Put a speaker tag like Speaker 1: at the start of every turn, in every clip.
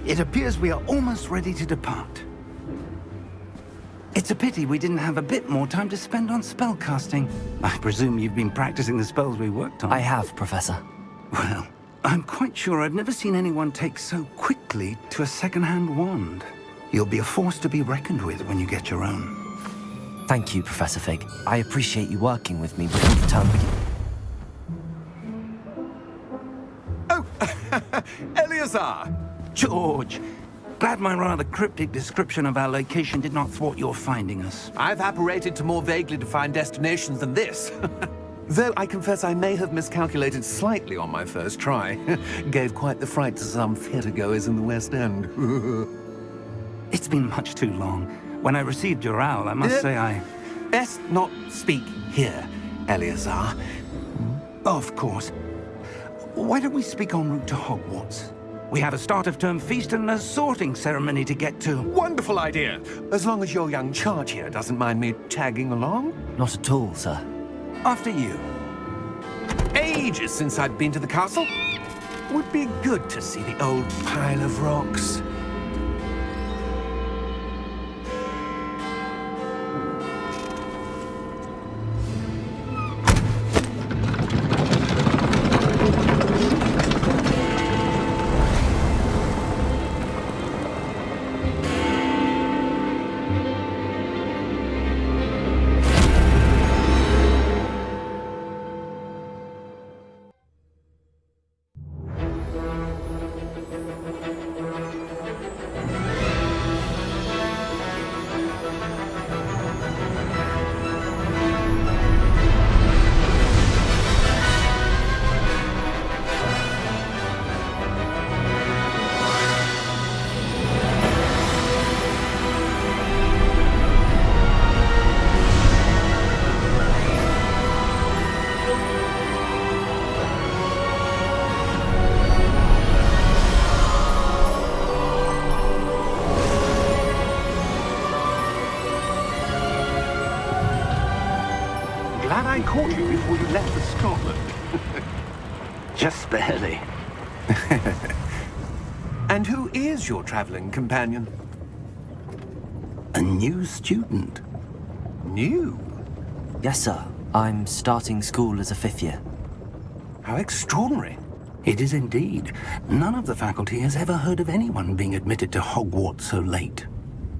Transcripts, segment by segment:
Speaker 1: It appears we are almost ready to depart. It's a pity we didn't have a bit more time to spend on spellcasting. I presume you've been practicing the spells we worked on.
Speaker 2: I have, Professor.
Speaker 1: Well, I'm quite sure I've never seen anyone take so quickly to a second-hand wand. You'll be a force to be reckoned with when you get your own.
Speaker 2: Thank you, Professor Fig. I appreciate you working with me before the term begins.
Speaker 3: Oh, Eleazar!
Speaker 1: George, glad my rather cryptic description of our location did not thwart your finding us.
Speaker 3: I've apparated to more vaguely defined destinations than this. Though I confess I may have miscalculated slightly on my first try. Gave quite the fright to some theatre-goers in the West End.
Speaker 1: It's been much too long. When I received your owl, I must say I...
Speaker 3: Best not speak here, Eleazar.
Speaker 1: Of course. Why don't we speak en route to Hogwarts? We have a start-of-term feast and a sorting ceremony to get to.
Speaker 3: Wonderful idea! As long as your young charge here doesn't mind me tagging along.
Speaker 2: Not at all, sir.
Speaker 1: After you.
Speaker 3: Ages since I'd been to the castle. Would be good to see the old pile of rocks. Glad I caught you before you left for Scotland.
Speaker 1: Just barely.
Speaker 3: And who is your traveling companion?
Speaker 1: A new student.
Speaker 3: New?
Speaker 2: Yes, sir. I'm starting school as a 5th year.
Speaker 3: How extraordinary.
Speaker 1: It is indeed. None of the faculty has ever heard of anyone being admitted to Hogwarts so late.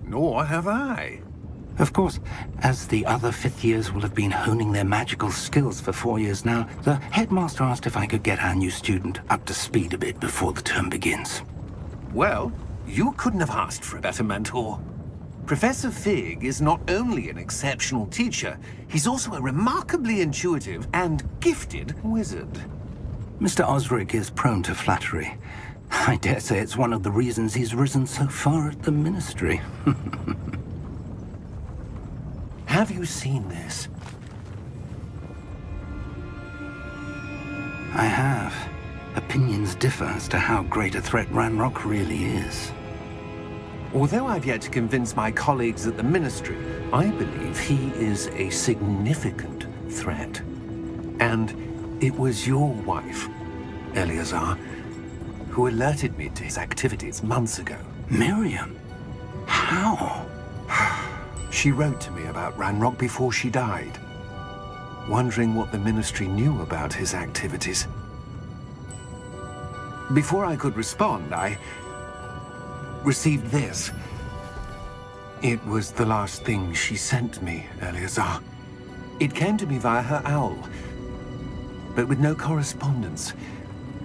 Speaker 3: Nor have I.
Speaker 1: Of course, as the other 5th years will have been honing their magical skills for 4 years now, the headmaster asked if I could get our new student up to speed a bit before the term begins.
Speaker 3: Well, you couldn't have asked for a better mentor. Professor Fig is not only an exceptional teacher, he's also a remarkably intuitive and gifted wizard.
Speaker 1: Mr. Osric is prone to flattery. I dare say it's one of the reasons he's risen so far at the Ministry.
Speaker 3: Have you seen this?
Speaker 1: I have. Opinions differ as to how great a threat Ranrock really is.
Speaker 3: Although I've yet to convince my colleagues at the Ministry, I believe he is a significant threat. And it was your wife, Eleazar, who alerted me to his activities months ago.
Speaker 1: Miriam? How?
Speaker 3: She wrote to me about Ranrock before she died, wondering what the Ministry knew about his activities. Before I could respond, I received this. It was the last thing she sent me, Eleazar. It came to me via her owl, but with no correspondence.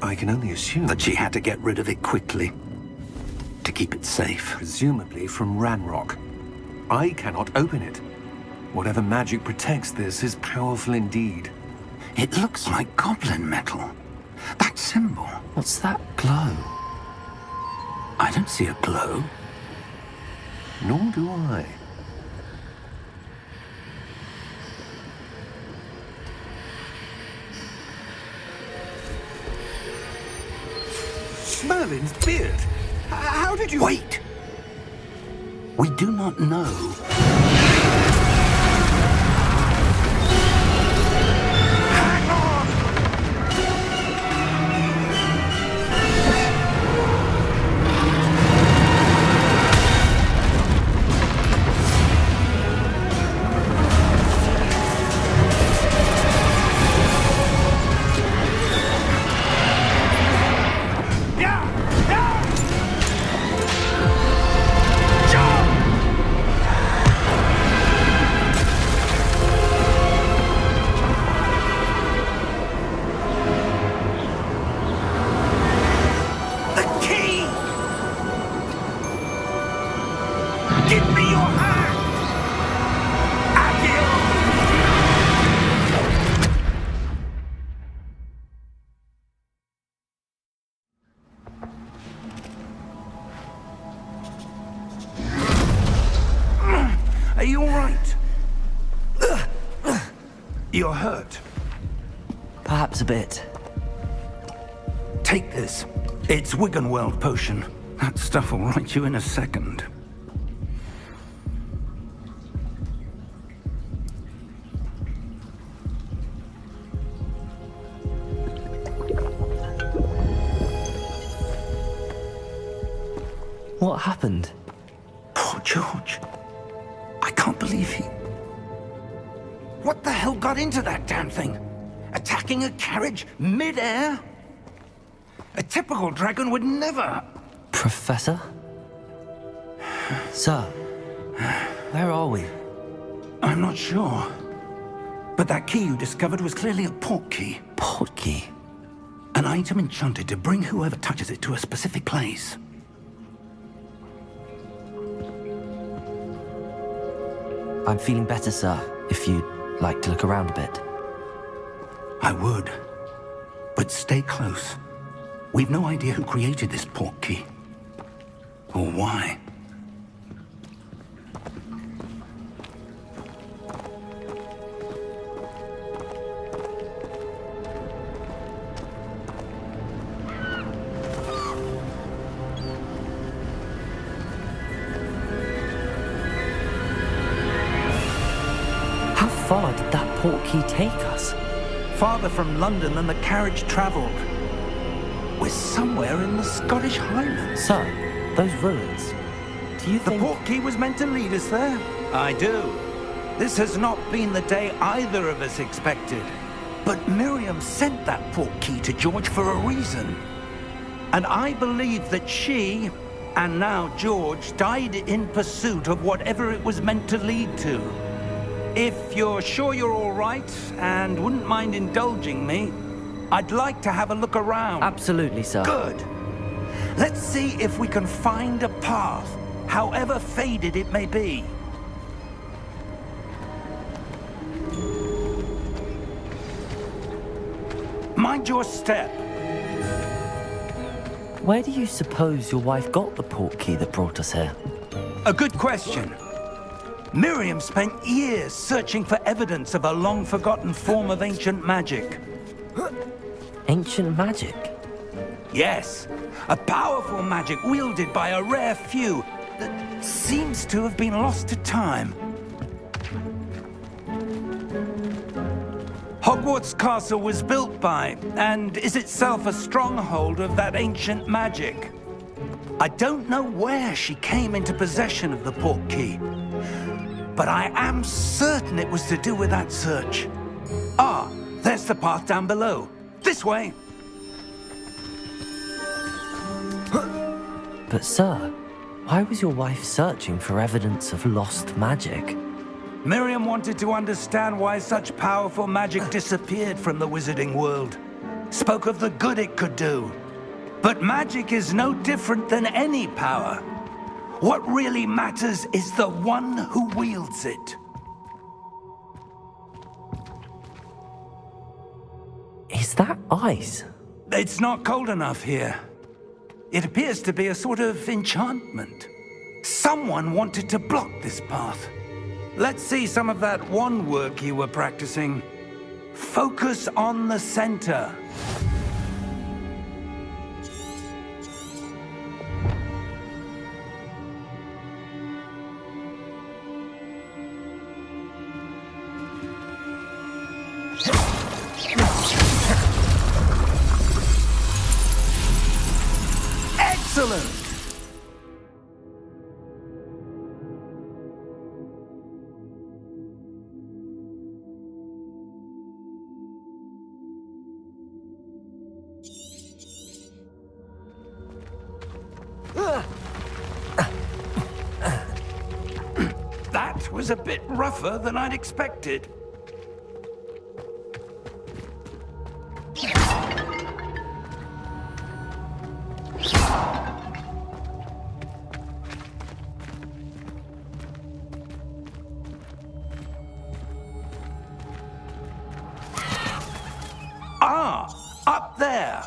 Speaker 3: I can only assume
Speaker 1: That she had to get rid of it quickly, to keep it safe.
Speaker 3: presumably from Ranrock. I cannot open it. Whatever magic protects this is powerful indeed.
Speaker 1: It looks like goblin metal. That symbol.
Speaker 2: What's that glow?
Speaker 1: I don't see a glow.
Speaker 3: Nor do I. Merlin's beard! How did you...
Speaker 1: Wait! We do not know. You're hurt.
Speaker 2: Perhaps a bit.
Speaker 1: Take this. It's Wiggenweld potion. That stuff will right you in a second.
Speaker 2: What happened?
Speaker 1: Poor George. I can't believe he... What the hell got into that damn thing? Attacking a carriage mid-air? A typical dragon would never...
Speaker 2: Professor? Sir, where are we?
Speaker 1: I'm not sure. But that key you discovered was clearly a port key.
Speaker 2: Port key?
Speaker 1: An item enchanted to bring whoever touches it to a specific place.
Speaker 2: I'm feeling better, sir, if you'd like to look around a bit.
Speaker 1: I would. But stay close. We've no idea who created this port key. Or why.
Speaker 2: How far did that port key take us?
Speaker 1: Farther from London than the carriage travelled. We're somewhere in the Scottish Highlands.
Speaker 2: Sir, those ruins. Do you
Speaker 1: The
Speaker 2: think...
Speaker 1: port key was meant to lead us there? I do. This has not been the day either of us expected. But Miriam sent that port key to George for a reason. And I believe that she, and now George, died in pursuit of whatever it was meant to lead to. If you're sure you're all right and wouldn't mind indulging me, I'd like to have a look around.
Speaker 2: Absolutely, sir.
Speaker 1: Good. Let's see if we can find a path, however faded it may be. Mind your step.
Speaker 2: Where do you suppose your wife got the port key that brought us here?
Speaker 1: A good question. Miriam spent years searching for evidence of a long-forgotten form of ancient magic.
Speaker 2: Ancient magic?
Speaker 1: Yes, a powerful magic wielded by a rare few that seems to have been lost to time. Hogwarts Castle was built by, and is itself a stronghold of that ancient magic. I don't know where she came into possession of the port key, but I am certain it was to do with that search. Ah, there's the path down below. This way.
Speaker 2: But sir, why was your wife searching for evidence of lost magic?
Speaker 1: Miriam wanted to understand why such powerful magic disappeared from the wizarding world. Spoke of the good it could do. But magic is no different than any power. What really matters is the one who wields it.
Speaker 2: Is that ice?
Speaker 1: It's not cold enough here. It appears to be a sort of enchantment. Someone wanted to block this path. Let's see some of that wand work you were practicing. Focus on the center. Excellent! That was a bit rougher than I'd expected. Ah, up there.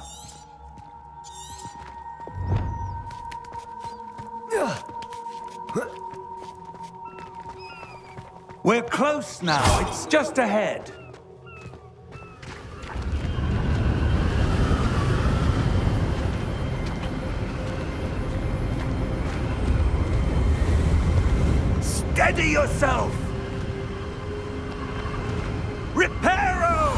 Speaker 1: We're close now. It's just ahead. Steady yourself! Reparo!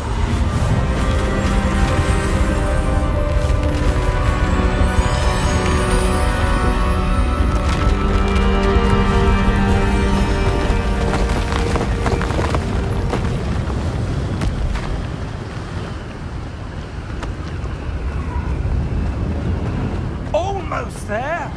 Speaker 1: Almost there!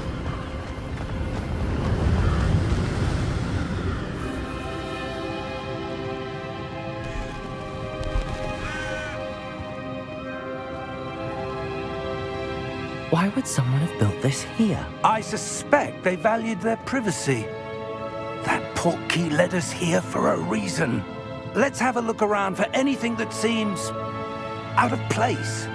Speaker 2: Why would someone have built this here?
Speaker 1: I suspect they valued their privacy. That portkey led us here for a reason. Let's have a look around for anything that seems out of place.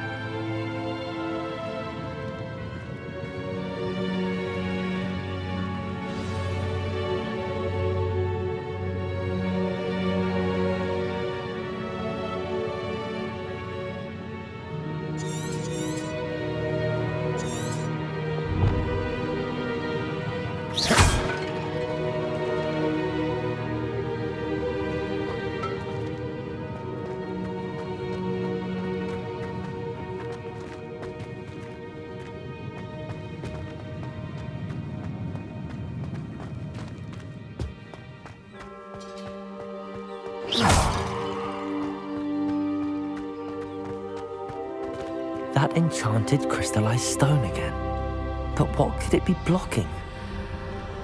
Speaker 2: That enchanted crystallized stone again. But what could it be blocking?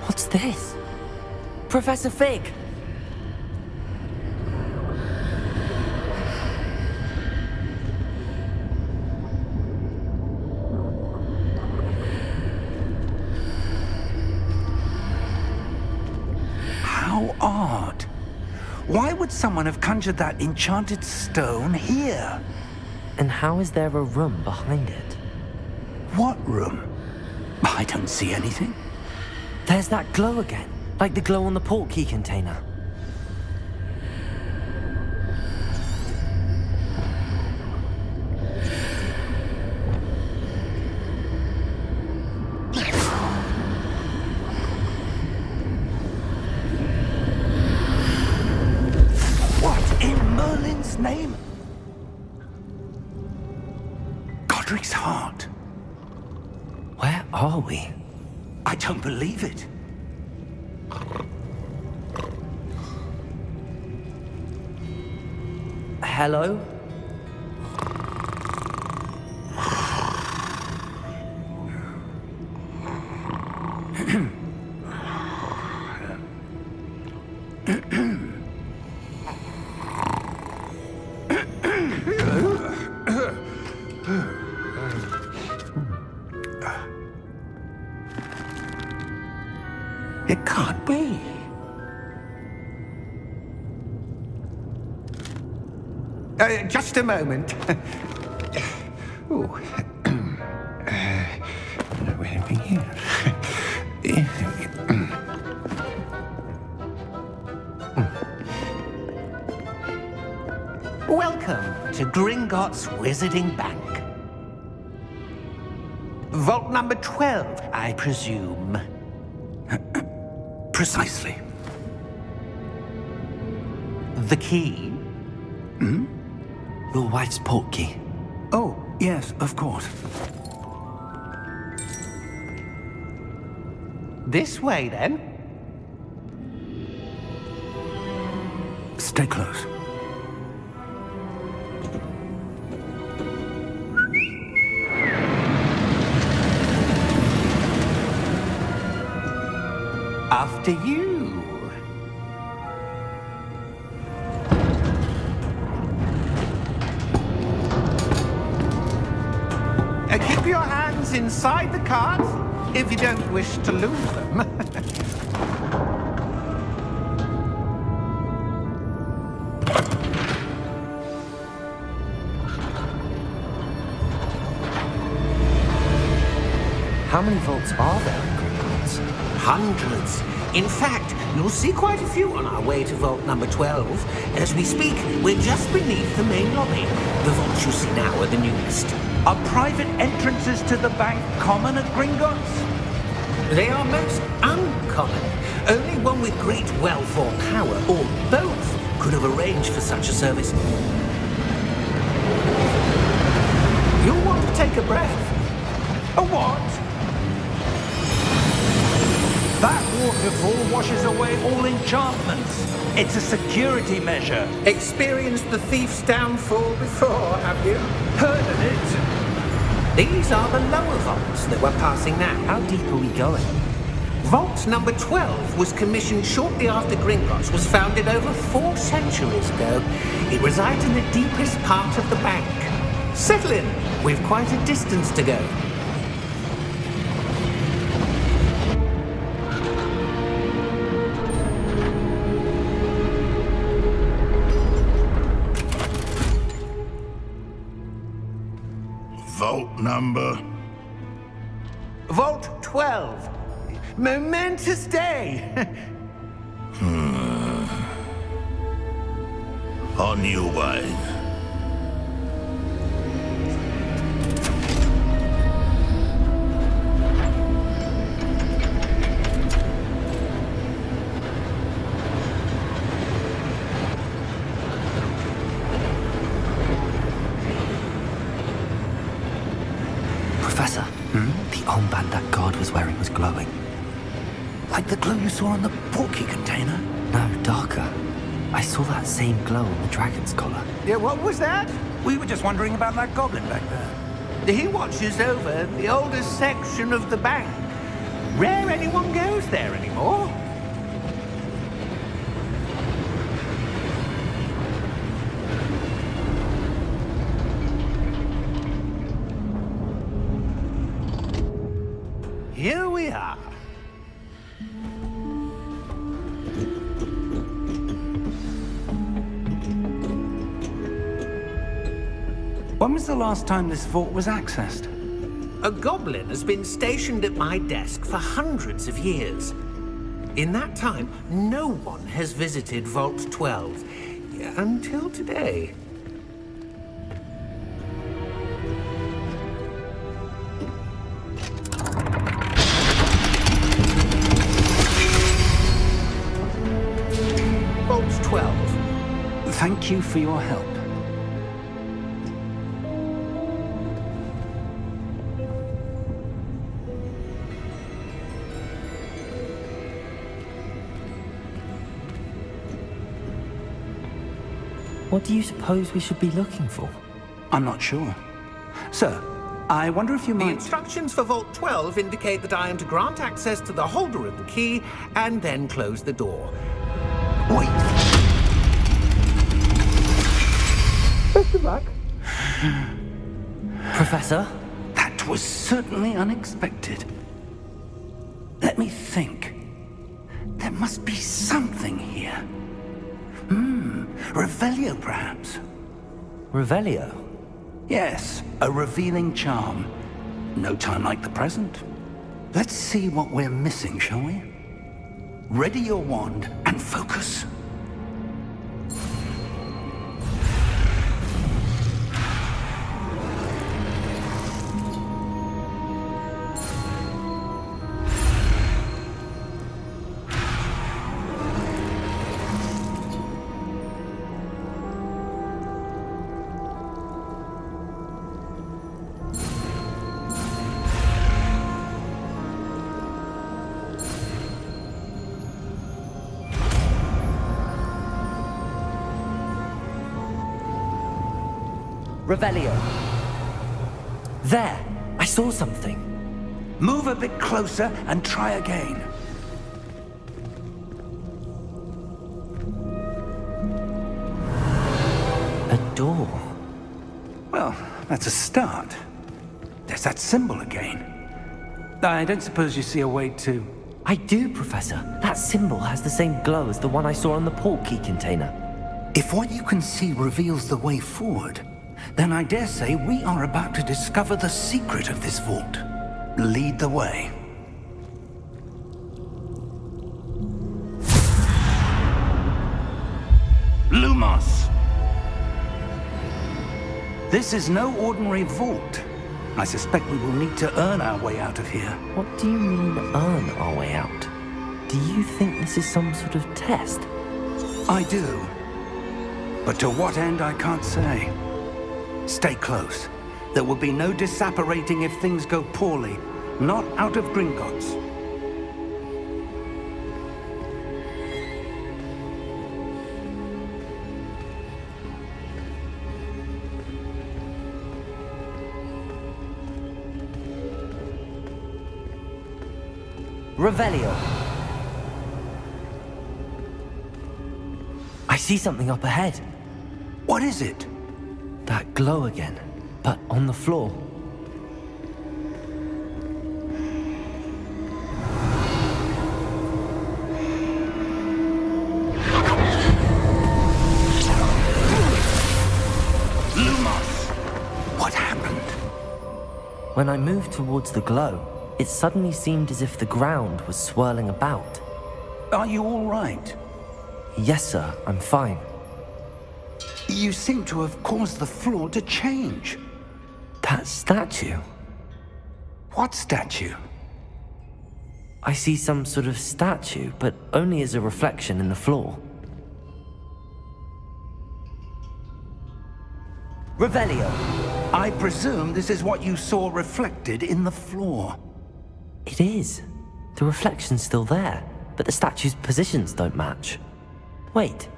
Speaker 2: What's this? Professor Fig!
Speaker 1: How odd. Why would someone have conjured that enchanted stone here?
Speaker 2: And how is there a room behind it?
Speaker 1: What room? I don't see anything.
Speaker 2: There's that glow again, like the glow on the portkey container.
Speaker 1: What in Merlin's name? Godric's heart.
Speaker 2: Where are we?
Speaker 1: I don't believe it.
Speaker 2: Hello?
Speaker 1: It can't be.
Speaker 4: Just a moment. Oh. Where are we here?
Speaker 3: Welcome to Gringotts Wizarding Bank. Vault number 12, I presume.
Speaker 1: Precisely.
Speaker 3: The key?
Speaker 2: Your wife's portkey.
Speaker 1: Oh, yes, of course.
Speaker 3: This way, then.
Speaker 1: Stay close.
Speaker 3: After you. Keep your hands inside the cart if you don't wish to lose them.
Speaker 2: How many vaults are there in Gringotts?
Speaker 3: Hundreds. In fact, you'll see quite a few on our way to vault number 12. As we speak, we're just beneath the main lobby. The vaults you see now are the newest.
Speaker 1: Are private entrances to the bank common at Gringotts?
Speaker 3: They are most uncommon. Only one with great wealth or power, or both, could have arranged for such a service. You'll want to take a breath.
Speaker 1: A what? That waterfall washes away all enchantments. It's a security measure.
Speaker 3: Experienced the thief's downfall before, have you?
Speaker 1: Heard of it?
Speaker 3: These are the lower vaults that we're passing now.
Speaker 2: How deep are we going?
Speaker 3: Vault number 12 was commissioned shortly after Gringotts was founded over 4 centuries ago. It resides in the deepest part of the bank. Settle in. We've quite a distance to go.
Speaker 5: Vault number?
Speaker 4: Vault 12. Momentous day.
Speaker 5: On your way.
Speaker 2: Professor, the armband that guard was wearing was glowing.
Speaker 1: Like the glow you saw in the porky container?
Speaker 2: No, darker. I saw that same glow on the dragon's collar.
Speaker 4: Yeah, what was that?
Speaker 1: We were just wondering about that goblin back there.
Speaker 4: He watches over the oldest section of the bank. Rare anyone goes there anymore. Here we are.
Speaker 1: When was the last time this vault was accessed?
Speaker 3: A goblin has been stationed at my desk for hundreds of years. In that time, no one has visited Vault 12. Until today. Vault 12.
Speaker 1: Thank you for your help.
Speaker 2: What do you suppose we should be looking for?
Speaker 1: I'm not sure. Sir, I wonder if you
Speaker 3: The
Speaker 1: might...
Speaker 3: instructions for Vault 12 indicate that I am to grant access to the holder of the key and then close the door.
Speaker 1: Wait!
Speaker 3: Best of luck.
Speaker 2: Professor?
Speaker 1: That was certainly unexpected. Let me think. There must be something here. Revelio, perhaps?
Speaker 2: Revelio?
Speaker 1: Yes, a revealing charm. No time like the present. Let's see what we're missing, shall we? Ready your wand and focus.
Speaker 2: Revelio. There! I saw something.
Speaker 1: Move a bit closer and try again.
Speaker 2: A door.
Speaker 1: Well, that's a start. There's that symbol again. I don't suppose you see a way to...
Speaker 2: I do, Professor. That symbol has the same glow as the one I saw on the port key container.
Speaker 1: If what you can see reveals the way forward, then I dare say we are about to discover the secret of this vault. Lead the way. Lumos! This is no ordinary vault. I suspect we will need to earn our way out of here.
Speaker 2: What do you mean, earn our way out? Do you think this is some sort of test?
Speaker 1: I do. But to what end, I can't say. Stay close. There will be no disapparating if things go poorly. Not out of Gringotts.
Speaker 2: Revelio. I see something up ahead.
Speaker 1: What is it?
Speaker 2: That glow again, but on the floor.
Speaker 1: Lumos! What happened?
Speaker 2: When I moved towards the glow, it suddenly seemed as if the ground was swirling about.
Speaker 1: Are you all right?
Speaker 2: Yes, sir, I'm fine.
Speaker 1: You seem to have caused the floor to change.
Speaker 2: That statue?
Speaker 1: What statue?
Speaker 2: I see some sort of statue, but only as a reflection in the floor. Revelio.
Speaker 1: I presume this is what you saw reflected in the floor.
Speaker 2: It is. The reflection's still there, but the statue's positions don't match. Wait.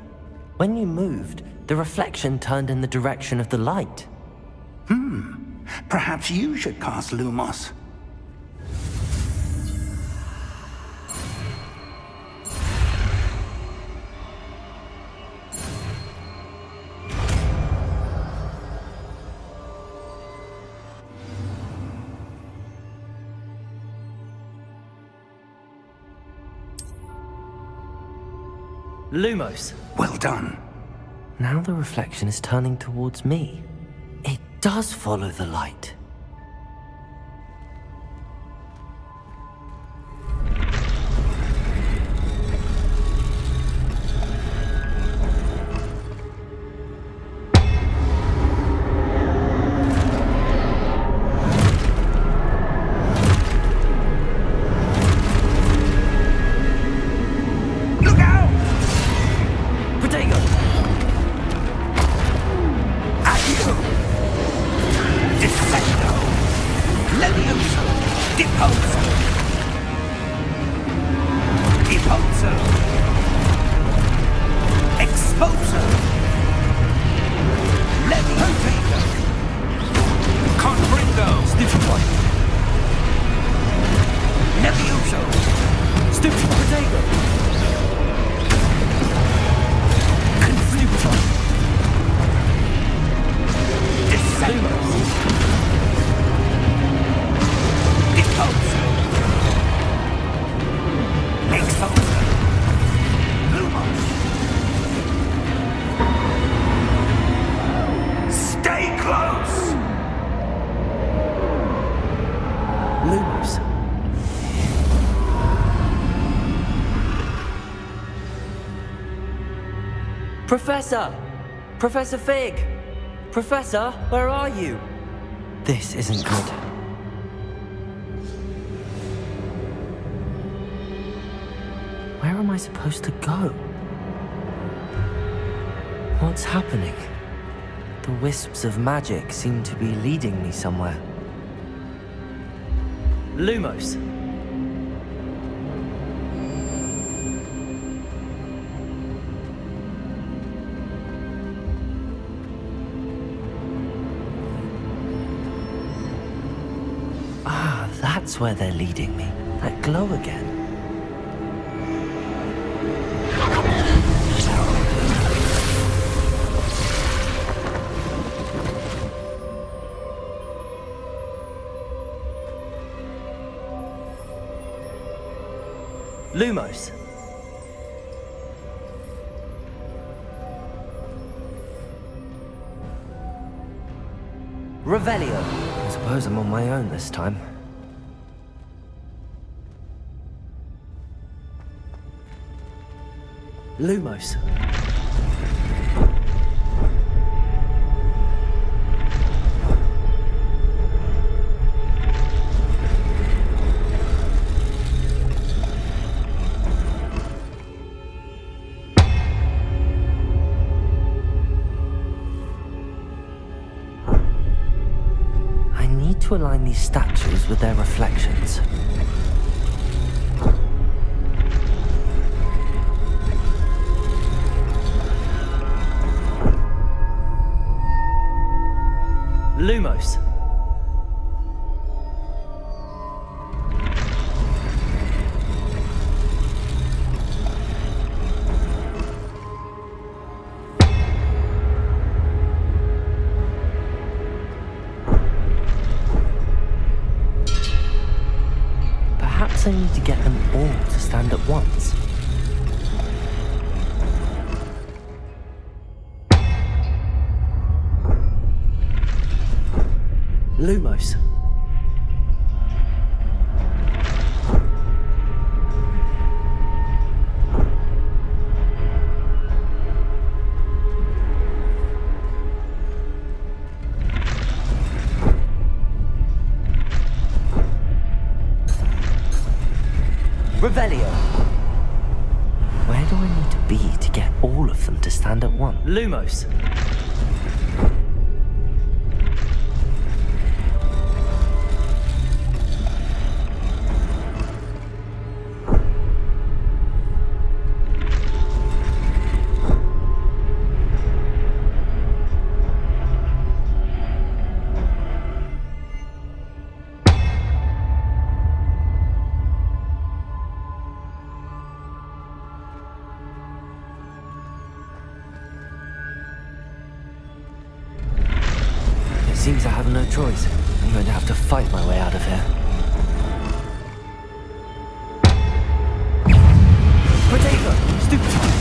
Speaker 2: When you moved, the reflection turned in the direction of the light.
Speaker 1: Perhaps you should cast Lumos.
Speaker 2: Lumos.
Speaker 1: Well done.
Speaker 2: Now the reflection is turning towards me. It does follow the light. Professor! Professor Fig! Professor, where are you? This isn't good. Where am I supposed to go? What's happening? The wisps of magic seem to be leading me somewhere. Lumos! That's where they're leading me. That glow again. Lumos. Revelio. I suppose I'm on my own this time. Lumos. to align these statues with their reflections. Lumos. Perhaps I need to get them all to stand at once. Lumos. Revelio. Where do I need to be to get all of them to stand at once? Lumos. Seems I have no choice. I'm going to have to fight my way out of here. Potato! Stupid!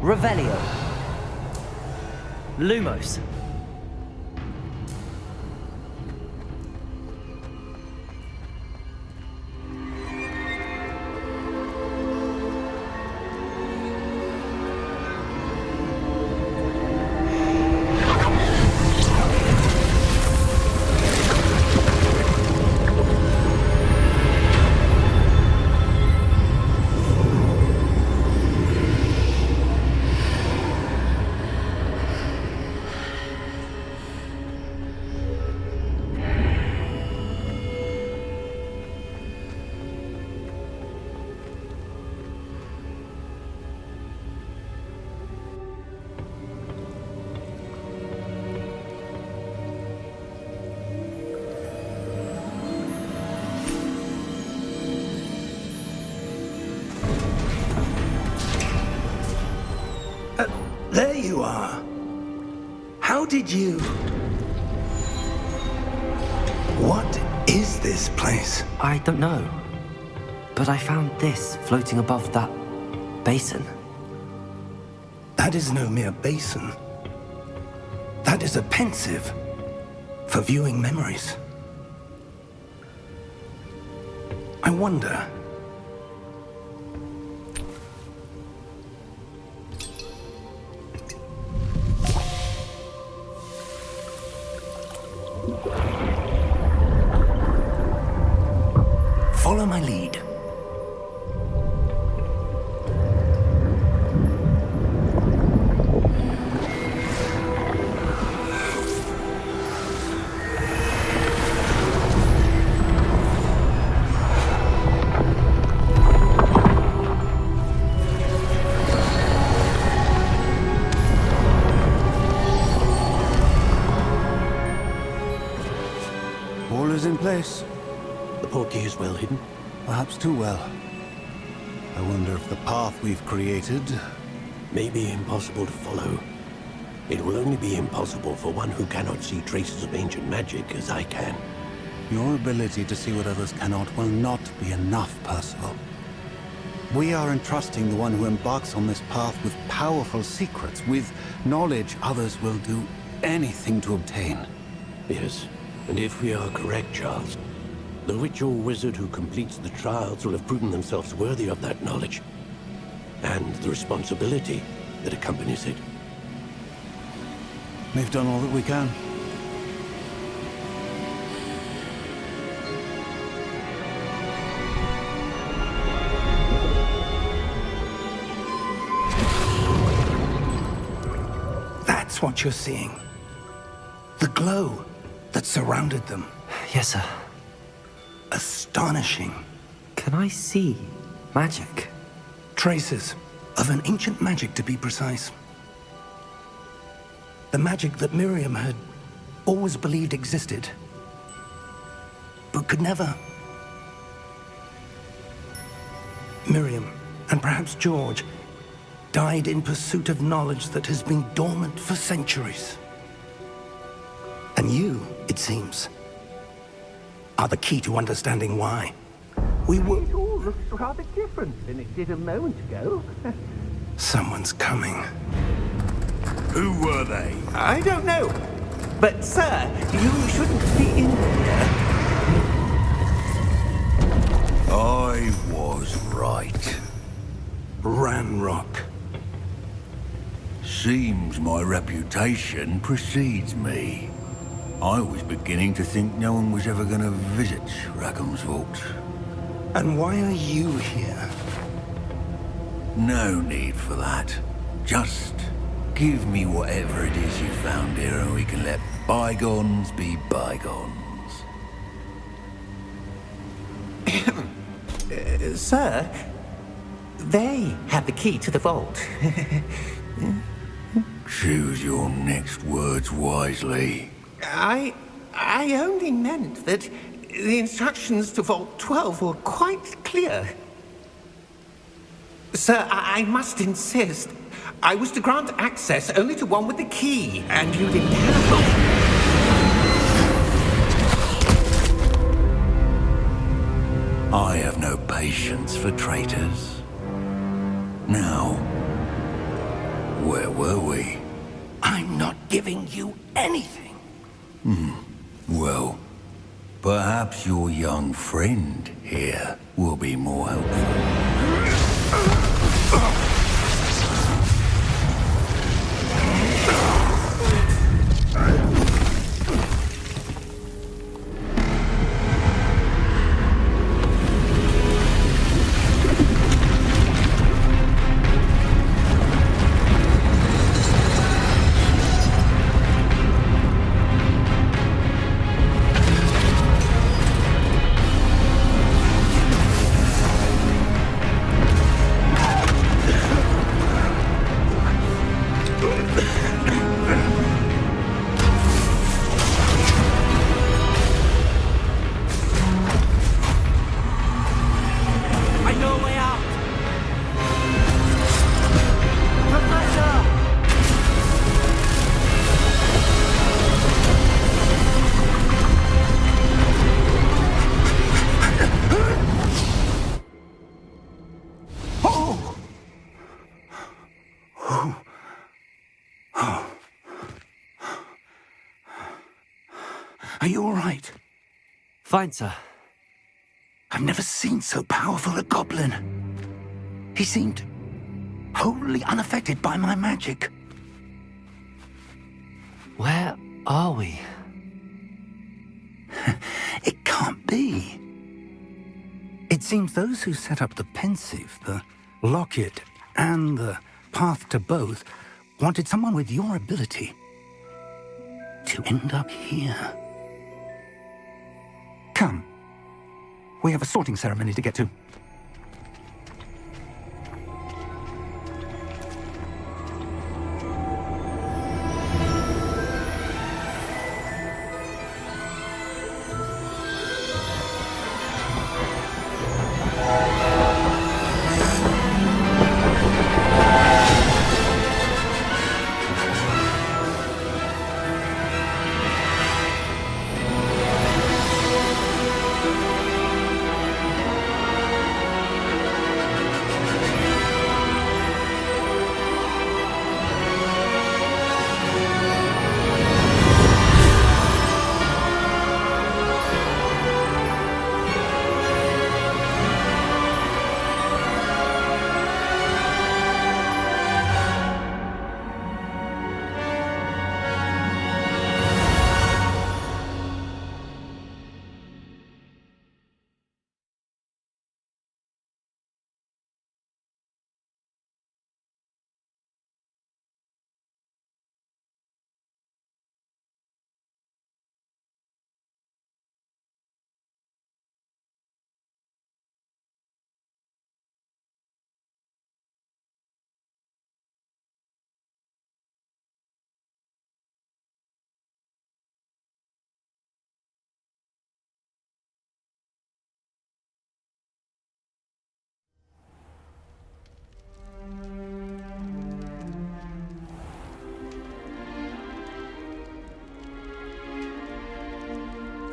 Speaker 2: Revelio. Lumos.
Speaker 1: There you are. How did you... What is this place?
Speaker 2: I don't know. But I found this floating above that basin.
Speaker 1: That is no mere basin. That is a pensive for viewing memories. I wonder... Follow my lead.
Speaker 6: All is in place.
Speaker 3: The portkey is well hidden.
Speaker 6: Perhaps too well. I wonder if the path we've created...
Speaker 3: May be impossible to follow. It will only be impossible for one who cannot see traces of ancient magic as I can.
Speaker 6: Your ability to see what others cannot will not be enough, Percival. We are entrusting the one who embarks on this path with powerful secrets, with knowledge others will do anything to obtain.
Speaker 3: Yes, and if we are correct, Charles, the witch or wizard who completes the trials will have proven themselves worthy of that knowledge, and the responsibility that accompanies it.
Speaker 6: We've done all that we can.
Speaker 1: That's what you're seeing. The glow that surrounded them.
Speaker 2: Yes, sir.
Speaker 1: Astonishing.
Speaker 2: Can I see magic?
Speaker 1: Traces of an ancient magic, to be precise. The magic that Miriam had always believed existed, but could never. Miriam, and perhaps George, died in pursuit of knowledge that has been dormant for centuries. And you, it seems, are the key to understanding why. We were...
Speaker 4: It all looks rather different than it did a moment ago.
Speaker 1: Someone's coming.
Speaker 5: Who were they?
Speaker 4: I don't know. But, sir, you shouldn't be in here.
Speaker 5: I was right.
Speaker 1: Ranrock.
Speaker 5: Seems my reputation precedes me. I was beginning to think no one was ever going to visit Rackham's vault.
Speaker 1: And why are you here?
Speaker 5: No need for that. Just give me whatever it is you found here and we can let bygones be bygones.
Speaker 4: Sir, they have the key to the vault.
Speaker 5: Choose your next words wisely.
Speaker 4: I only meant that the instructions to Vault 12 were quite clear. Sir, I must insist. I was to grant access only to one with the key, and you didn't have them.
Speaker 5: I have no patience for traitors. Now, where were we?
Speaker 1: I'm not giving you anything.
Speaker 5: Well, perhaps your young friend here will be more helpful.
Speaker 1: Are you all right?
Speaker 2: Fine, sir.
Speaker 1: I've never seen so powerful a goblin. He seemed wholly unaffected by my magic.
Speaker 2: Where are we?
Speaker 1: It can't be. It seems those who set up the pensive, the locket, and the path to both wanted someone with your ability to end up here. Come. We have a sorting ceremony to get to.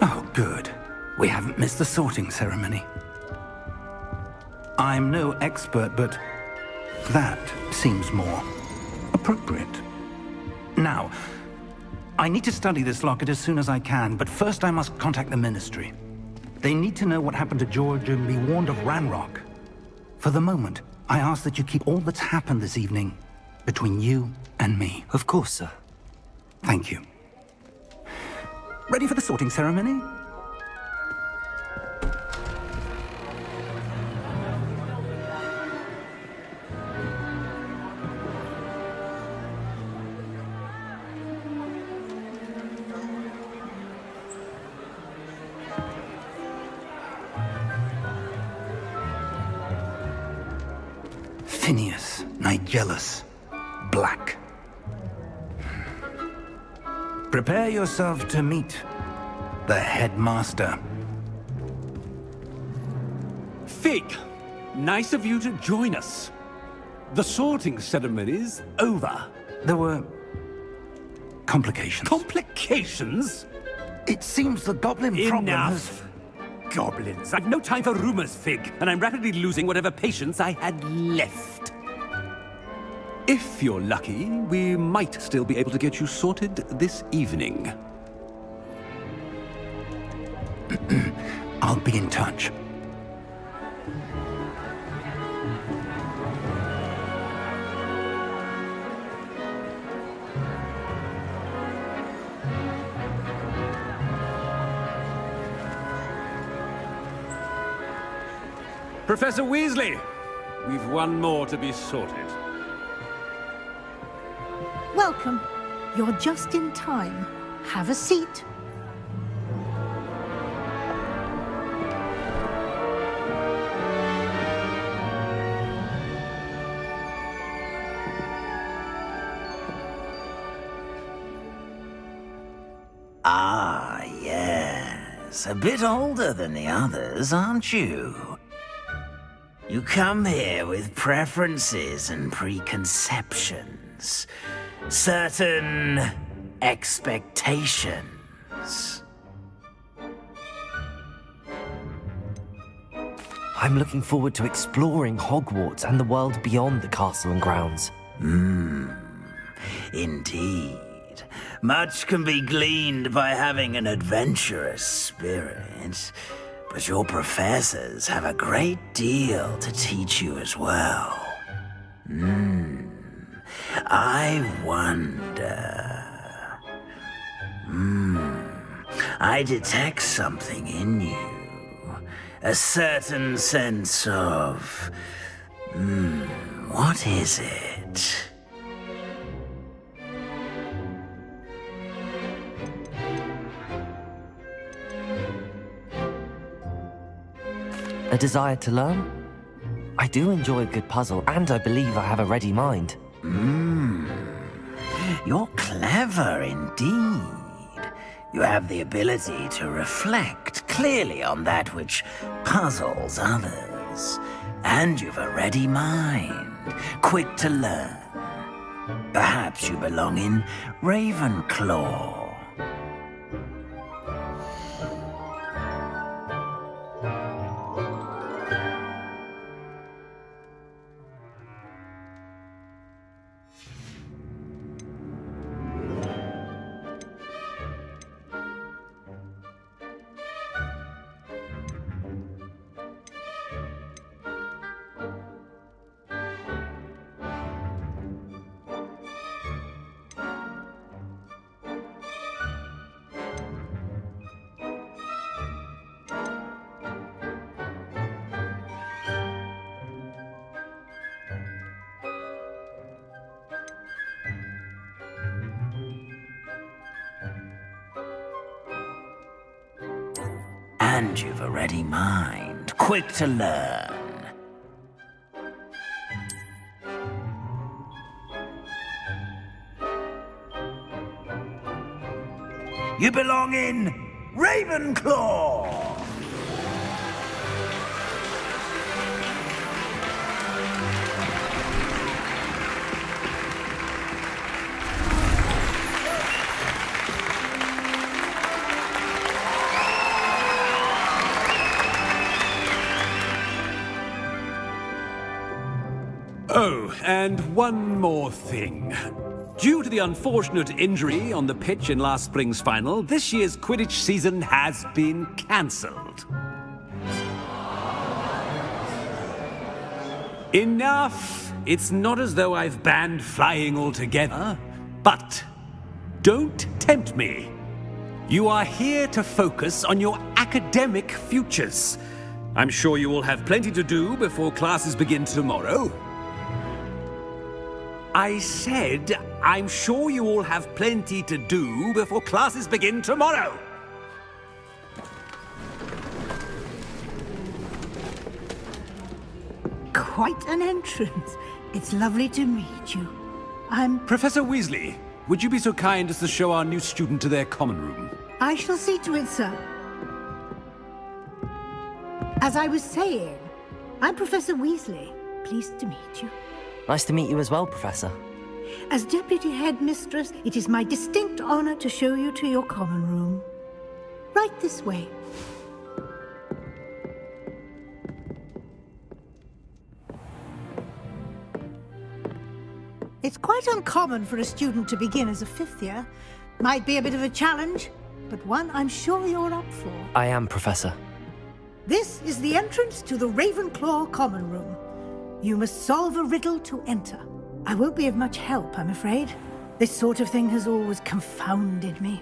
Speaker 1: Oh, good. We haven't missed the sorting ceremony. I'm no expert, but that seems more appropriate. Now, I need to study this locket as soon as I can, but first I must contact the Ministry. They need to know what happened to George and be warned of Ranrock. For the moment, I ask that you keep all that's happened this evening between you and me.
Speaker 2: Of course, sir.
Speaker 1: Thank you. Ready for the sorting ceremony? Phineas, Nigellus, Black. Prepare yourself to meet the headmaster.
Speaker 3: Fig, nice of you to join us. The sorting ceremony's over.
Speaker 1: There were complications.
Speaker 3: Complications?
Speaker 1: It seems the goblin problem has...
Speaker 3: Enough. Goblins. I've no time for rumors, Fig, and I'm rapidly losing whatever patience I had left. If you're lucky, we might still be able to get you sorted this evening.
Speaker 1: I'll be in touch.
Speaker 3: Professor Weasley, we've one more to be sorted.
Speaker 7: Welcome. You're just in time. Have a seat.
Speaker 8: Ah, yes. A bit older than the others, aren't you? You come here with preferences and preconceptions. Certain expectations.
Speaker 2: I'm looking forward to exploring Hogwarts and the world beyond the castle and grounds.
Speaker 8: Indeed. Much can be gleaned by having an adventurous spirit, but your professors have a great deal to teach you as well. I wonder... I detect something in you. A certain sense of... what is it?
Speaker 2: A desire to learn? I do enjoy a good puzzle, and I believe I have a ready mind.
Speaker 8: You're clever indeed. You have the ability to reflect clearly on that which puzzles others. And you've a ready mind, quick to learn. Perhaps you belong in Ravenclaw. And you've a ready mind, quick to learn. You belong in Ravenclaw!
Speaker 3: Oh, and one more thing. Due to the unfortunate injury on the pitch in last spring's final, this year's Quidditch season has been cancelled. Enough! It's not as though I've banned flying altogether, but don't tempt me. You are here to focus on your academic futures. I'm sure you will have plenty to do before classes begin tomorrow. I said, I'm sure you all have plenty to do before classes begin tomorrow.
Speaker 7: Quite an entrance. It's lovely to meet you. I'm...
Speaker 3: Professor Weasley, would you be so kind as to show our new student to their common room?
Speaker 7: I shall see to it, sir. As I was saying, I'm Professor Weasley. Pleased to meet you.
Speaker 2: Nice to meet you as well, Professor.
Speaker 7: As Deputy Headmistress, it is my distinct honor to show you to your common room. Right this way. It's quite uncommon for a student to begin as a fifth year. Might be a bit of a challenge, but one I'm sure you're up for.
Speaker 2: I am, Professor.
Speaker 7: This is the entrance to the Ravenclaw common room. You must solve a riddle to enter. I won't be of much help, I'm afraid. This sort of thing has always confounded me.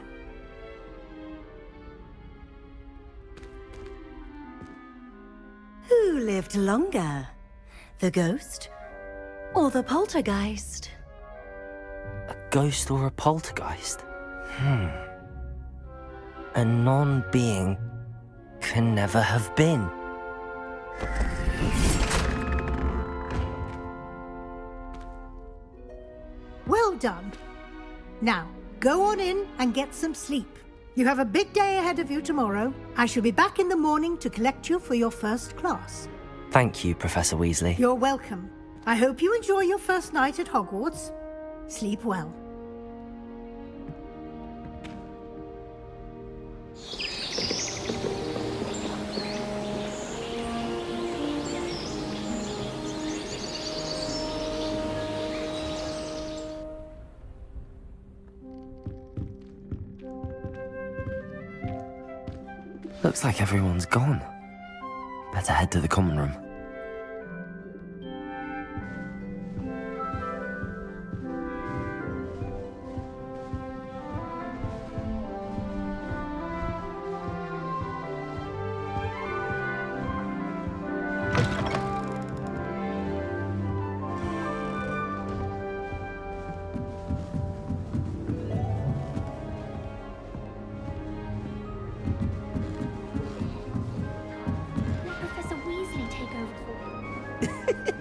Speaker 9: Who lived longer? The ghost or the poltergeist?
Speaker 2: A ghost or a poltergeist? A non-being can never have been.
Speaker 7: Well done. Now, go on in and get some sleep. You have a big day ahead of you tomorrow. I shall be back in the morning to collect you for your first class.
Speaker 2: Thank you, Professor Weasley.
Speaker 7: You're welcome. I hope you enjoy your first night at Hogwarts. Sleep well.
Speaker 2: Looks like everyone's gone. Better head to the common room.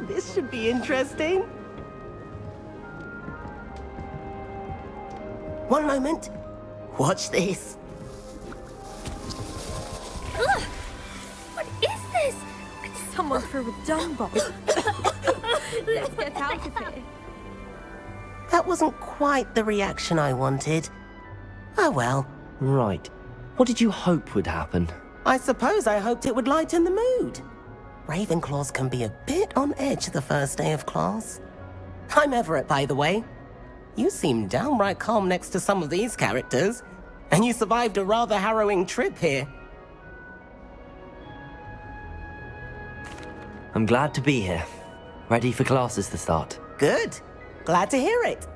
Speaker 10: This should be interesting. One moment. Watch this.
Speaker 11: Ugh! What is this? Someone threw a dung bomb. Let's get out of here.
Speaker 10: That wasn't quite the reaction I wanted. Oh well.
Speaker 2: Right. What did you hope would happen?
Speaker 10: I suppose I hoped it would lighten the mood. Ravenclaws can be a bit on edge the first day of class. I'm Everett, by the way. You seem downright calm next to some of these characters, and you survived a rather harrowing trip here.
Speaker 2: I'm glad to be here. Ready for classes to start.
Speaker 10: Good. Glad to hear it.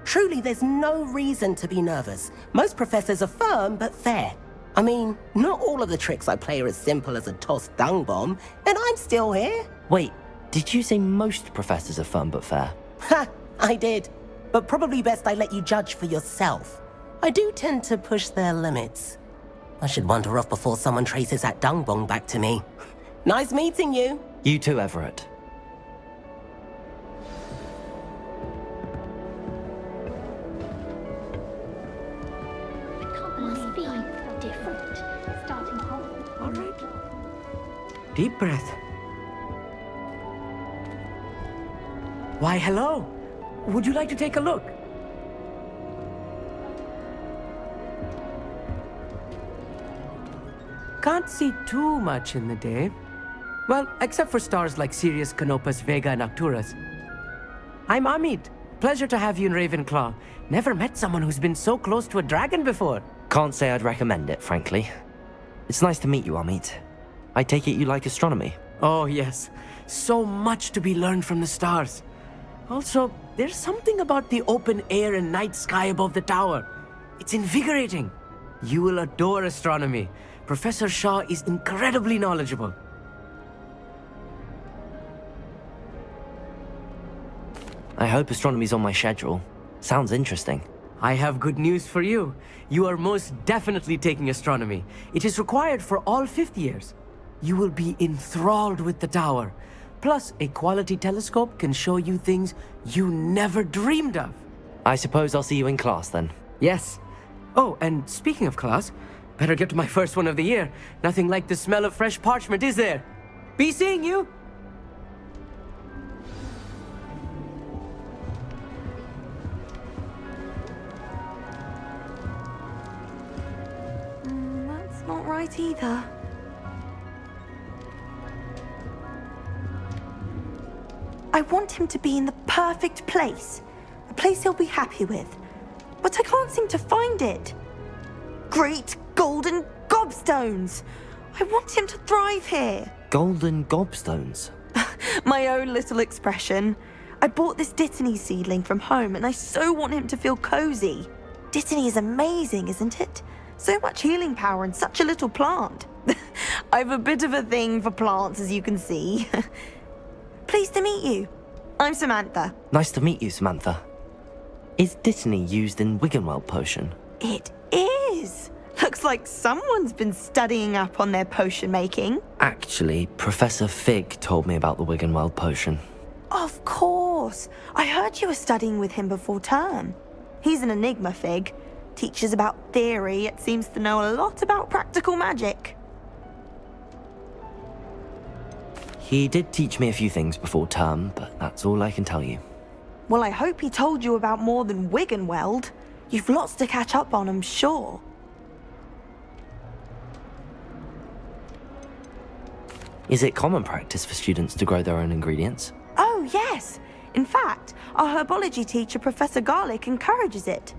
Speaker 10: Truly, there's no reason to be nervous. Most professors are firm but fair. I mean, not all of the tricks I play are as simple as a tossed dung bomb, and I'm still here.
Speaker 2: Wait, did you say most professors are fun but fair?
Speaker 10: Ha! I did. But probably best I let you judge for yourself. I do tend to push their limits. I should wander off before someone traces that dung bomb back to me. Nice meeting you.
Speaker 2: You too, Everett.
Speaker 11: Must be different. Starting home.
Speaker 4: All right. Deep breath. Why, hello. Would you like to take a look? Can't see too much in the day. Well, except for stars like Sirius, Canopus, Vega, and Arcturus. I'm Amit. Pleasure to have you in Ravenclaw. Never met someone who's been so close to a dragon before.
Speaker 2: Can't say I'd recommend it, frankly. It's nice to meet you, Amit. I take it you like astronomy?
Speaker 4: Oh, yes. So much to be learned from the stars. Also, there's something about the open air and night sky above the tower. It's invigorating. You will adore astronomy. Professor Shaw is incredibly knowledgeable.
Speaker 2: I hope astronomy's on my schedule. Sounds interesting.
Speaker 4: I have good news for you. You are most definitely taking astronomy. It is required for all fifth years. You will be enthralled with the tower. Plus, a quality telescope can show you things you never dreamed of.
Speaker 2: I suppose I'll see you in class then.
Speaker 4: Yes. Oh, and speaking of class, better get to my first one of the year. Nothing like the smell of fresh parchment, is there? Be seeing you!
Speaker 11: That's not right either.
Speaker 12: I want him to be in the perfect place. A place he'll be happy with. But I can't seem to find it. Great golden gobstones! I want him to thrive here.
Speaker 2: Golden gobstones?
Speaker 12: My own little expression. I bought this Dittany seedling from home and I so want him to feel cozy. Dittany is amazing, isn't it? So much healing power in such a little plant. I've a bit of a thing for plants, as you can see. Pleased to meet you. I'm Samantha.
Speaker 2: Nice to meet you, Samantha. Is Dittany used in Wiggenweld potion?
Speaker 12: It is. Looks like someone's been studying up on their potion making.
Speaker 2: Actually, Professor Fig told me about the Wiggenweld potion.
Speaker 12: Of course. I heard you were studying with him before term. He's an enigma, Fig. Teaches about theory, yet seems to know a lot about practical magic.
Speaker 2: He did teach me a few things before term, but that's all I can tell you.
Speaker 12: Well, I hope he told you about more than Wiggenweld. You've lots to catch up on, I'm sure.
Speaker 2: Is it common practice for students to grow their own ingredients?
Speaker 12: Oh, yes. In fact, our herbology teacher, Professor Garlick, encourages it.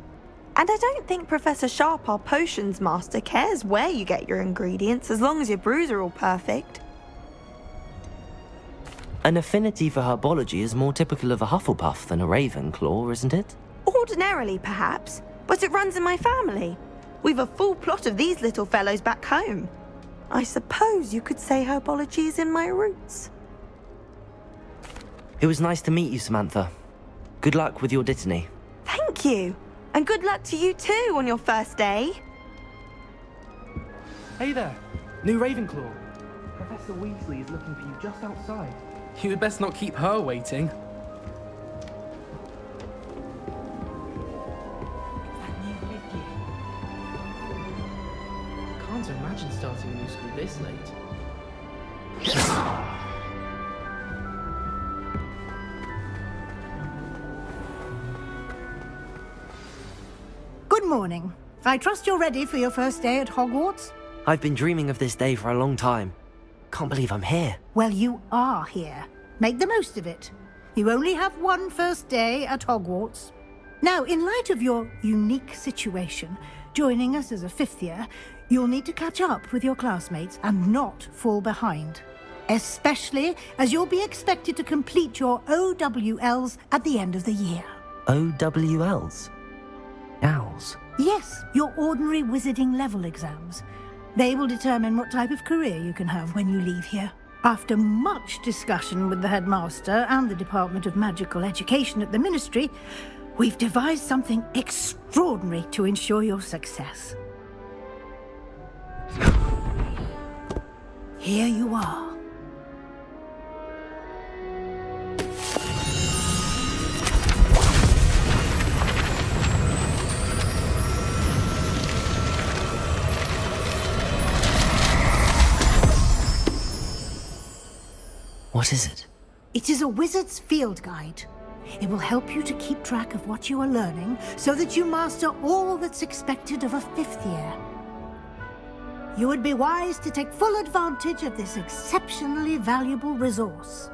Speaker 12: And I don't think Professor Sharp, our potions master, cares where you get your ingredients as long as your brews are all perfect.
Speaker 2: An affinity for herbology is more typical of a Hufflepuff than a Ravenclaw, isn't it?
Speaker 12: Ordinarily, perhaps, but it runs in my family. We've a full plot of these little fellows back home. I suppose you could say herbology is in my roots.
Speaker 2: It was nice to meet you, Samantha. Good luck with your dittany.
Speaker 12: Thank you. And good luck to you too on your first day.
Speaker 13: Hey there, new Ravenclaw. Professor Weasley is looking for you just outside. You had best not keep her waiting. Can't imagine starting a new school this late.
Speaker 7: Good morning. I trust you're ready for your first day at Hogwarts?
Speaker 2: I've been dreaming of this day for a long time. Can't believe I'm here.
Speaker 7: Well, you are here. Make the most of it. You only have one first day at Hogwarts. Now, in light of your unique situation, joining us as a fifth year, you'll need to catch up with your classmates and not fall behind. Especially as you'll be expected to complete your OWLs at the end of the year.
Speaker 2: OWLs? Owls?
Speaker 7: Yes, your ordinary wizarding level exams. They will determine what type of career you can have when you leave here. After much discussion with the headmaster and the Department of Magical Education at the Ministry, we've devised something extraordinary to ensure your success. Here you are.
Speaker 2: What is it?
Speaker 7: It is a wizard's field guide. It will help you to keep track of what you are learning so that you master all that's expected of a fifth year. You would be wise to take full advantage of this exceptionally valuable resource.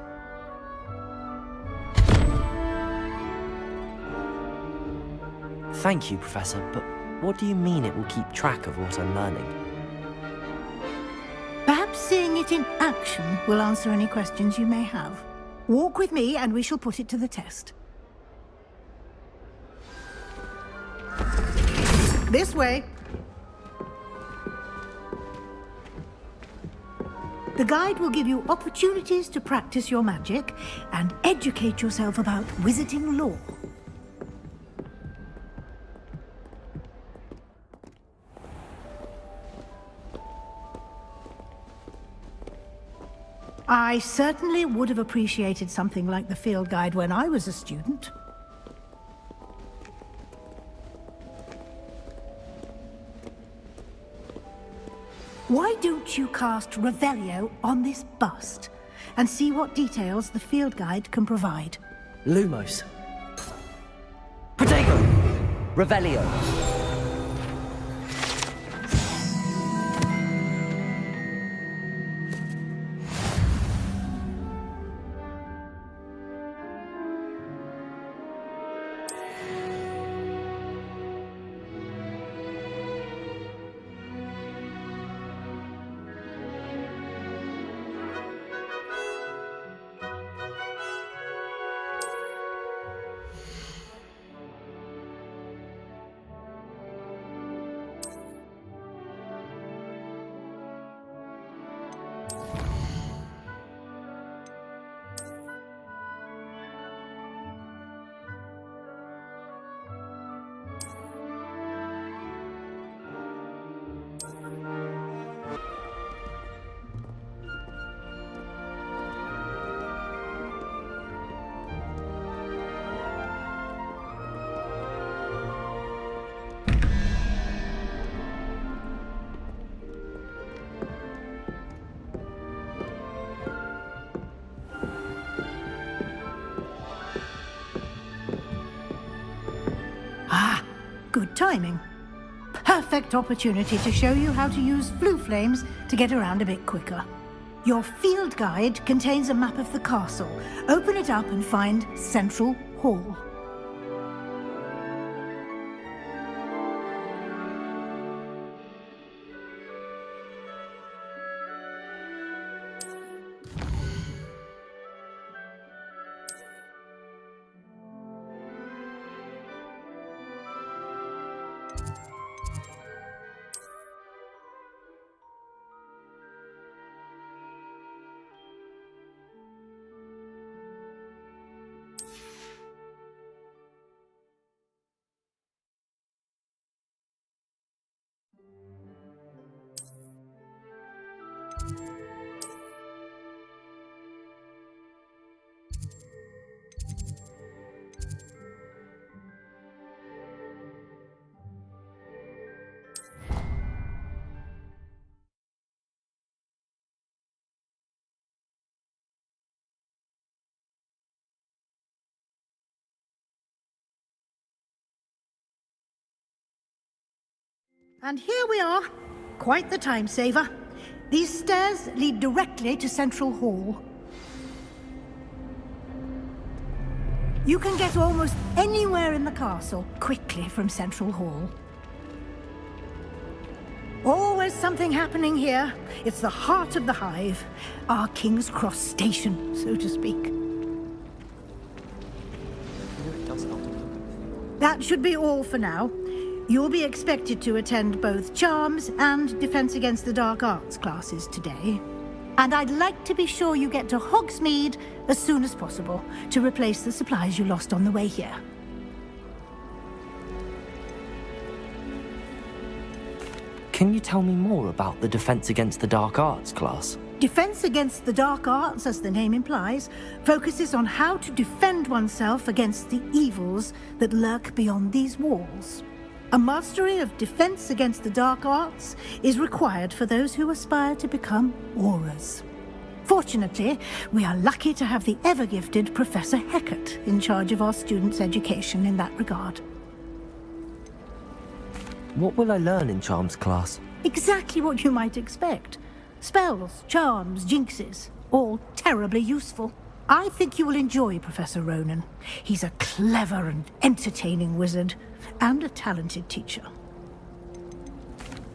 Speaker 2: Thank you, Professor, but what do you mean it will keep track of what I'm learning?
Speaker 7: Perhaps seeing it in action will answer any questions you may have. Walk with me and we shall put it to the test. This way. The guide will give you opportunities to practice your magic and educate yourself about wizarding lore. I certainly would have appreciated something like the field guide when I was a student. Why don't you cast Revelio on this bust and see what details the field guide can provide?
Speaker 2: Lumos. Protego! Revelio. Good timing. Perfect opportunity to show you how to use flue flames to get around a bit quicker. Your field guide contains a map of the castle. Open it up and find Central Hall. And here we are. Quite the time saver. These stairs lead directly to Central Hall. You can get almost anywhere in the castle quickly from Central Hall. Always something happening here. It's the heart of the hive. Our King's Cross station, so to speak. That should be all for now. You'll be expected to attend both Charms and Defense Against the Dark Arts classes today. And I'd like to be sure you get to Hogsmeade as soon as possible to replace the supplies you lost on the way here.
Speaker 4: Can you tell me more about the Defense Against the Dark Arts class?
Speaker 2: Defense Against the Dark Arts, as the name implies, focuses on how to defend oneself against the evils that lurk beyond these walls. A mastery of Defense Against the Dark Arts is required for those who aspire to become Aurors. Fortunately, we are lucky to have the ever-gifted Professor Hecat in charge of our students' education in that regard.
Speaker 4: What will I learn in Charms class?
Speaker 2: Exactly what you might expect. Spells, charms, jinxes, all terribly useful. I think you will enjoy Professor Ronan. He's a clever and entertaining wizard, and a talented teacher.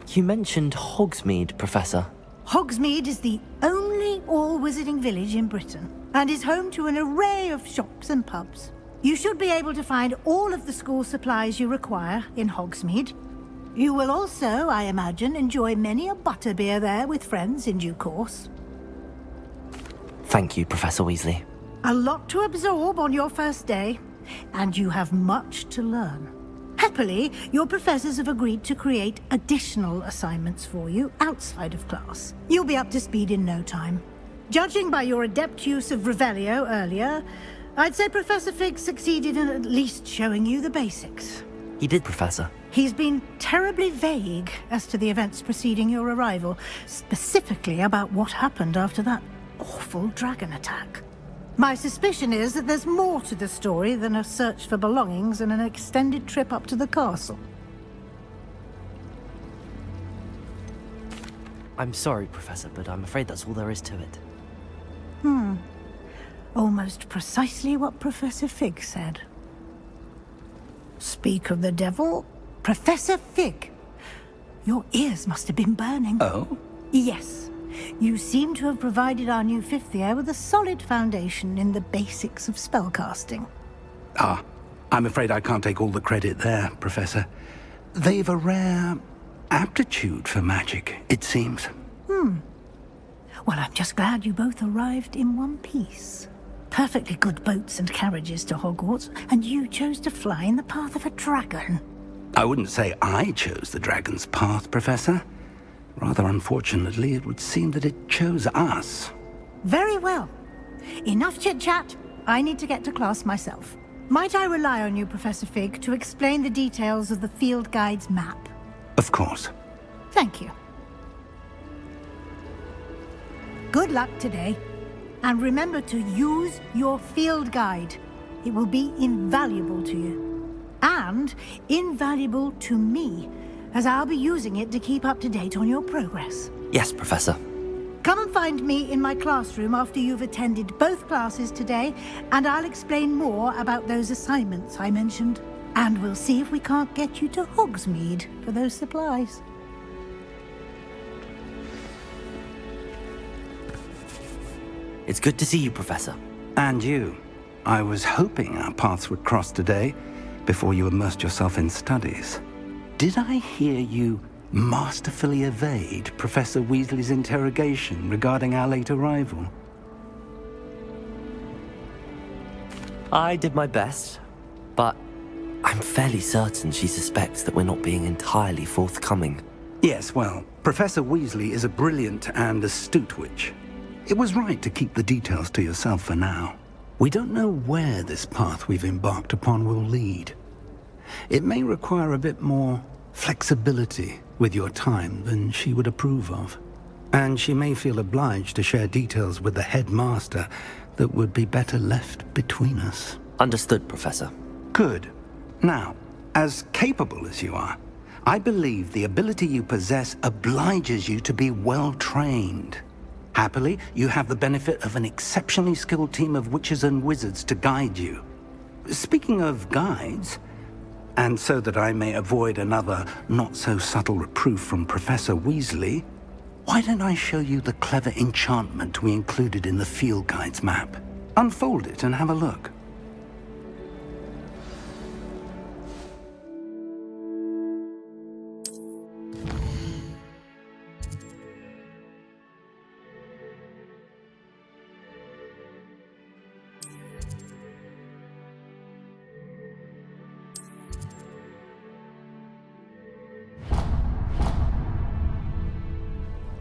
Speaker 4: You mentioned Hogsmeade, Professor.
Speaker 2: Hogsmeade is the only all-wizarding village in Britain, and is home to an array of shops and pubs. You should be able to find all of the school supplies you require in Hogsmeade. You will also, I imagine, enjoy many a butterbeer there with friends in due course.
Speaker 4: Thank you, Professor Weasley.
Speaker 2: A lot to absorb on your first day, and you have much to learn. Happily, your professors have agreed to create additional assignments for you outside of class. You'll be up to speed in no time. Judging by your adept use of Revelio earlier, I'd say Professor Fig succeeded in at least showing you the basics.
Speaker 4: He did, Professor.
Speaker 2: He's been terribly vague as to the events preceding your arrival, specifically about what happened after that awful dragon attack. My suspicion is that there's more to the story than a search for belongings and an extended trip up to the castle.
Speaker 4: I'm sorry, Professor, but I'm afraid that's all there is to it.
Speaker 2: Almost precisely what Professor Fig said. Speak of the devil, Professor Fig. Your ears must have been burning.
Speaker 1: Oh?
Speaker 2: Yes. You seem to have provided our new fifth year with a solid foundation in the basics of spellcasting.
Speaker 1: I'm afraid I can't take all the credit there, Professor. They've a rare aptitude for magic, it seems.
Speaker 2: Well, I'm just glad you both arrived in one piece. Perfectly good boats and carriages to Hogwarts, and you chose to fly in the path of a dragon.
Speaker 1: I wouldn't say I chose the dragon's path, Professor. Rather unfortunately, it would seem that it chose us.
Speaker 2: Very well. Enough chit-chat. I need to get to class myself. Might I rely on you, Professor Fig, to explain the details of the field guide's map?
Speaker 1: Of course.
Speaker 2: Thank you. Good luck today. And remember to use your field guide. It will be invaluable to you. And invaluable to me, as I'll be using it to keep up to date on your progress.
Speaker 4: Yes, Professor.
Speaker 2: Come and find me in my classroom after you've attended both classes today, and I'll explain more about those assignments I mentioned. And we'll see if we can't get you to Hogsmeade for those supplies.
Speaker 4: It's good to see you, Professor.
Speaker 1: And you. I was hoping our paths would cross today, before you immersed yourself in studies. Did I hear you masterfully evade Professor Weasley's interrogation regarding our late arrival?
Speaker 4: I did my best, but I'm fairly certain she suspects that we're not being entirely forthcoming.
Speaker 1: Yes, well, Professor Weasley is a brilliant and astute witch. It was right to keep the details to yourself for now. We don't know where this path we've embarked upon will lead. It may require a bit more flexibility with your time than she would approve of. And she may feel obliged to share details with the headmaster that would be better left between us.
Speaker 14: Understood, Professor.
Speaker 1: Good. Now, as capable as you are, I believe the ability you possess obliges you to be well trained. Happily, you have the benefit of an exceptionally skilled team of witches and wizards to guide you. Speaking of guides, and so that I may avoid another not-so-subtle reproof from Professor Weasley, why don't I show you the clever enchantment we included in the field guide's map? Unfold it and have a look.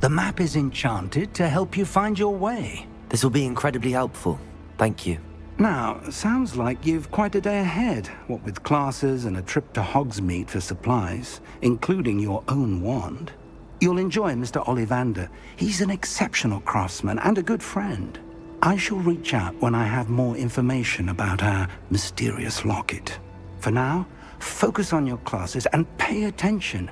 Speaker 1: The map is enchanted to help you find your way.
Speaker 14: This will be incredibly helpful. Thank you.
Speaker 1: Now, sounds like you've quite a day ahead, what with classes and a trip to Hogsmeade for supplies, including your own wand. You'll enjoy Mr. Ollivander. He's an exceptional craftsman and a good friend. I shall reach out when I have more information about our mysterious locket. For now, focus on your classes and pay attention.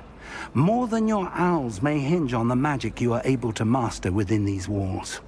Speaker 1: More than your owls may hinge on the magic you are able to master within these walls.